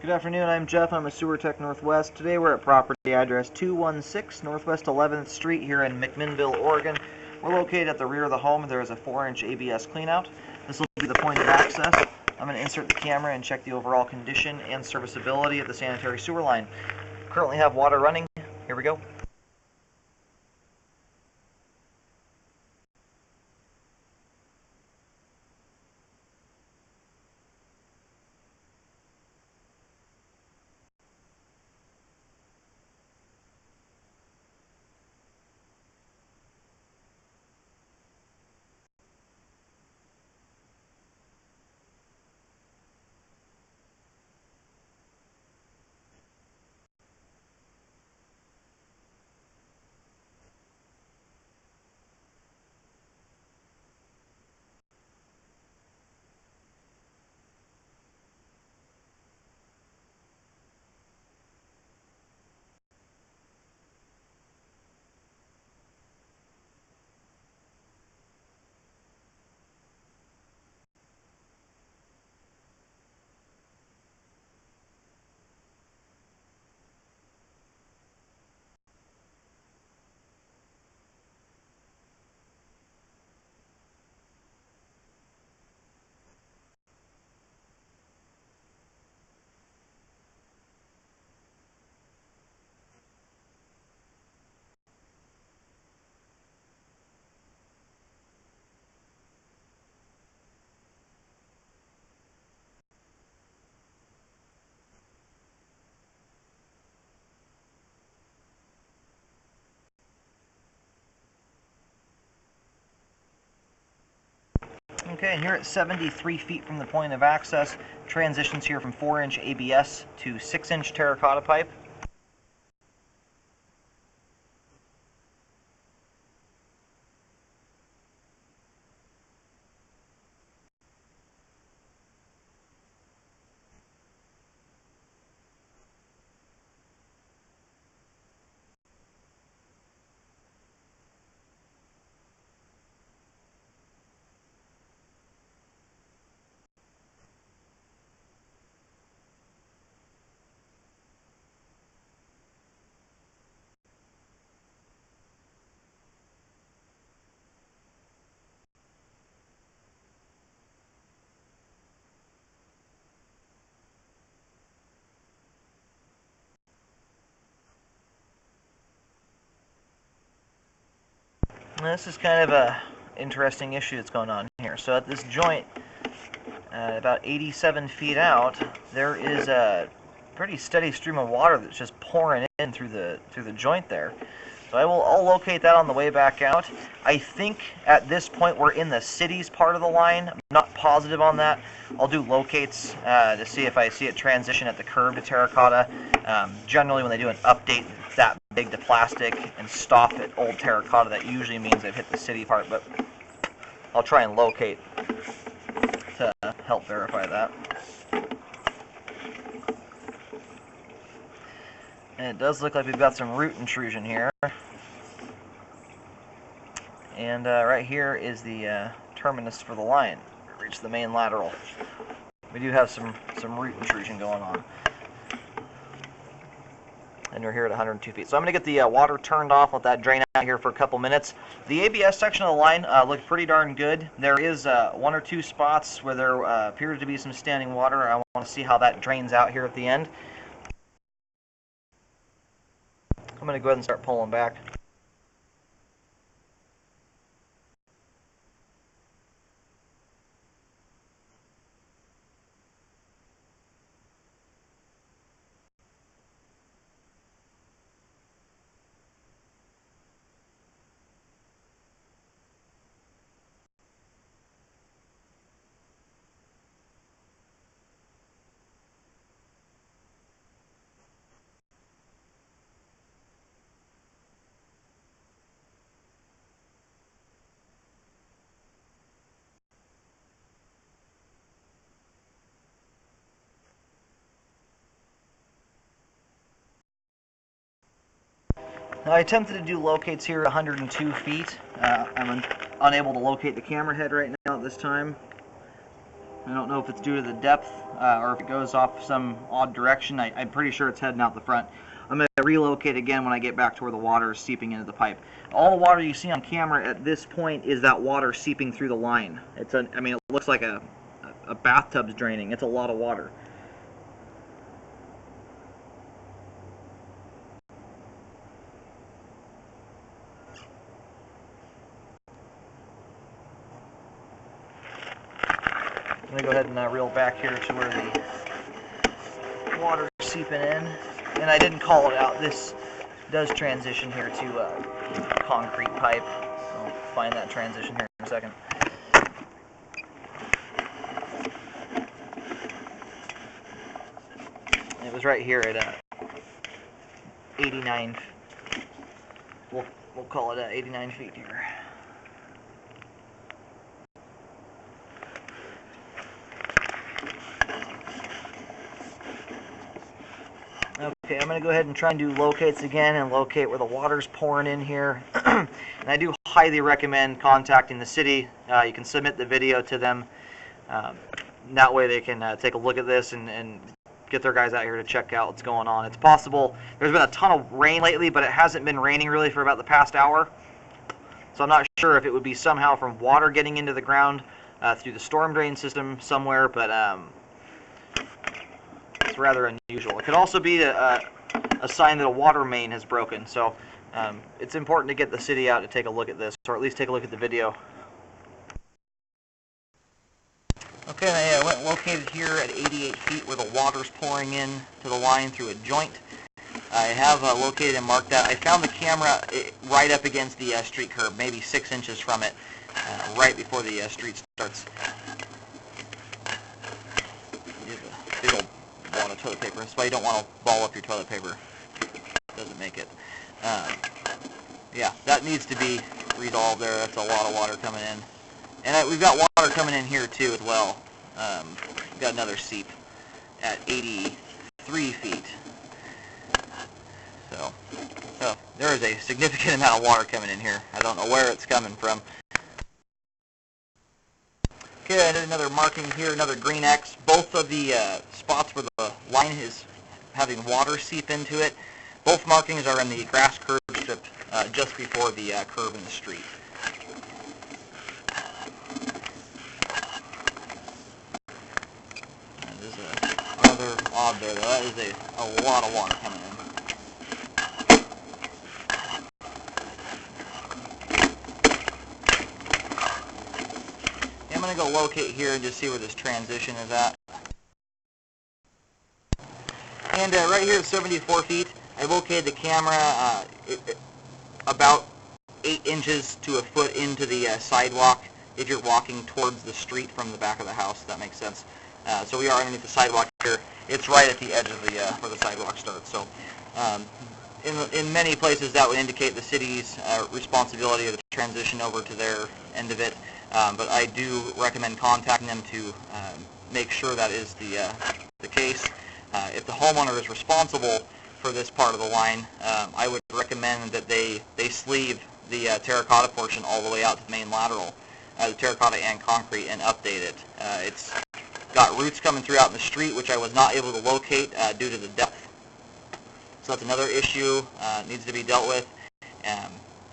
Good afternoon, I'm Jeff. I'm a Sewer Tech Northwest. Today we're at property address 216 Northwest 11th Street here in McMinnville, Oregon. We're located at the rear of the home. There is a 4-inch ABS cleanout. This will be the point of access. I'm going to insert the camera and check the overall condition and serviceability of the sanitary sewer line. Currently have water running. Here we go. Okay, and here at 73 feet from the point of access, transitions here from 4-inch ABS to 6-inch terracotta pipe. Now, this is kind of a interesting issue that's going on here. So at this joint, about 87 feet out, there is a pretty steady stream of water that's just pouring in through the joint there. So I'll locate that on the way back out. I think at this point we're in the city's part of the line. I'm not positive on that. I'll do locates to see if I see it transition at the curb to terracotta. Generally when they do an update that big to plastic and stop at old terracotta, that usually means they've hit the city part, but I'll try and locate to help verify that. And it does look like we've got some root intrusion here. And right here is the terminus for the line. Reach the main lateral. We do have some root intrusion going on. And we're here at 102 feet. So I'm going to get the water turned off, let that drain out here for a couple minutes. The ABS section of the line looked pretty darn good. There is 1 or 2 spots where there appears to be some standing water. I want to see how that drains out here at the end. I'm going to go ahead and start pulling back. Now, I attempted to do locates here at 102 feet. I'm unable to locate the camera head right now at this time. I don't know if it's due to the depth or if it goes off some odd direction. I'm pretty sure it's heading out the front. I'm going to relocate again when I get back to where the water is seeping into the pipe. All the water you see on camera at this point is that water seeping through the line. I mean, it looks like a bathtub's draining. It's a lot of water. I'm going to go ahead and reel back here to where the water's seeping in. And I didn't call it out. This does transition here to concrete pipe. I'll find that transition here in a second. It was right here at 89. We'll call it 89 feet here. Okay, I'm going to go ahead and try and do locates again and locate where the water's pouring in here. And I do highly recommend contacting the city. You can submit the video to them. That way they can take a look at this and get their guys out here to check out what's going on. It's possible. There's been a ton of rain lately, but it hasn't been raining really for about the past hour. So I'm not sure if it would be somehow from water getting into the ground through the storm drain system somewhere, but it's rather unusual. It could also be a sign that a water main has broken. So it's important to get the city out to take a look at this, or at least take a look at the video. Okay, I went located here at 88 feet where the water's pouring in to the line through a joint. I have located and marked that. I found the camera right up against the street curb, maybe 6 inches from it, right before the street starts. You have a big old wad of toilet paper. That's why you don't want to ball up your toilet paper. It doesn't make it. Yeah, that needs to be resolved there. That's a lot of water coming in. And we've got water coming in here too as well. We've got another seep at 83 feet. So there is a significant amount of water coming in here. I don't know where it's coming from. Okay, I did another marking here, another green X. Both of the spots where the line is having water seep into it, both markings are in the grass curb strip just before the curb in the street. Another odd there, though. That is a lot of water coming in. Okay, I'm going to go locate here and just see where this transition is at. And right here at 74 feet, I located the camera about 8 inches to a foot into the sidewalk if you're walking towards the street from the back of the house, if that makes sense. So we are underneath the sidewalk here. It's right at the edge of the where the sidewalk starts. So in many places that would indicate the city's responsibility of the transition over to their end of it. But I do recommend contacting them to make sure that is the case. If the homeowner is responsible for this part of the line, I would recommend that they sleeve the terracotta portion all the way out to the main lateral, the terracotta and concrete, and update it. It's got roots coming through out in the street, which I was not able to locate due to the depth. So that's another issue needs to be dealt with.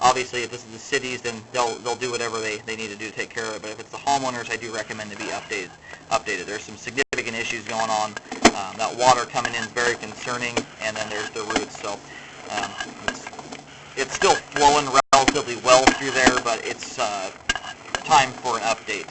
Obviously, if this is the cities, then they'll do whatever they need to do to take care of it. But if it's the homeowners, I do recommend to be updated. There's some significant issues going on. That water coming in is very concerning, and then there's the roots. So it's still flowing relatively well through there, but it's time for an update.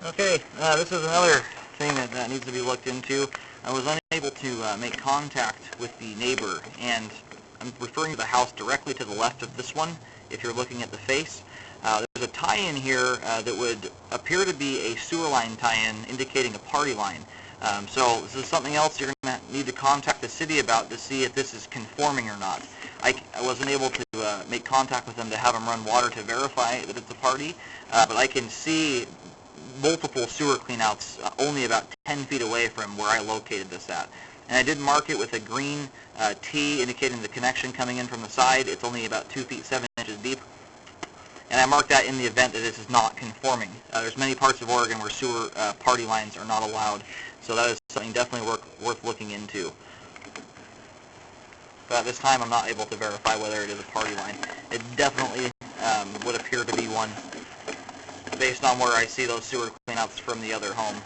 Okay, this is another thing that needs to be looked into. I was unable to make contact with the neighbor, and I'm referring to the house directly to the left of this one, if you're looking at the face. There's a tie-in here that would appear to be a sewer line tie-in indicating a party line. So this is something else you're going to need to contact the city about to see if this is conforming or not. I wasn't able to make contact with them to have them run water to verify that it's a party, but I can see multiple sewer cleanouts only about 10 feet away from where I located this at. And I did mark it with a green T indicating the connection coming in from the side. It's only about 2 feet 7 inches deep. And I marked that in the event that this is not conforming. There's many parts of Oregon where sewer party lines are not allowed, so that is something definitely worth looking into. But at this time, I'm not able to verify whether it is a party line. It definitely would appear to be one, based on where I see those sewer cleanouts from the other home.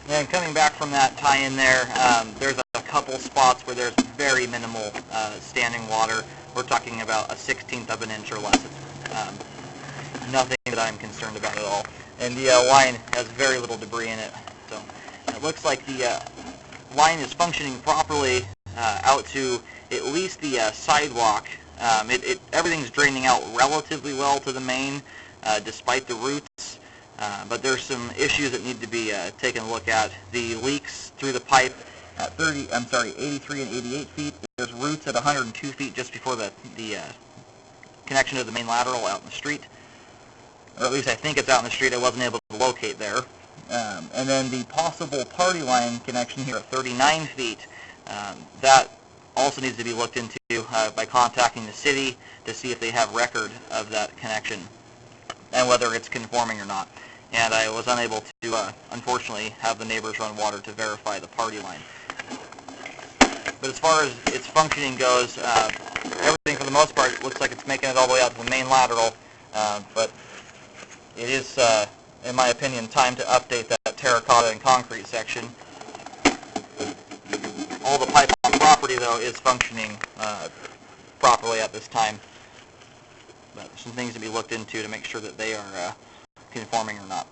And coming back from that tie-in there, there's a couple spots where there's very minimal standing water. We're talking about 1/16 of an inch or less. It's nothing that I'm concerned about at all. And the line has very little debris in it. So it looks like the line is functioning properly out to at least the sidewalk. Everything's draining out relatively well to the main, despite the roots. But there's some issues that need to be taken a look at. The leaks through the pipe at 83 and 88 feet. There's roots at 102 feet just before the connection to the main lateral out in the street. Or at least I think it's out in the street. I wasn't able to locate there. And then the possible party line connection here at 39 feet, that also needs to be looked into by contacting the city to see if they have record of that connection and whether it's conforming or not. And I was unable to, unfortunately, have the neighbors run water to verify the party line. But as far as its functioning goes, everything for the most part looks like it's making it all the way out to the main lateral, but it is, in my opinion, time to update that terracotta and concrete section. All the pipe on the property, though, is functioning properly at this time. But there's some things to be looked into to make sure that they are conforming or not.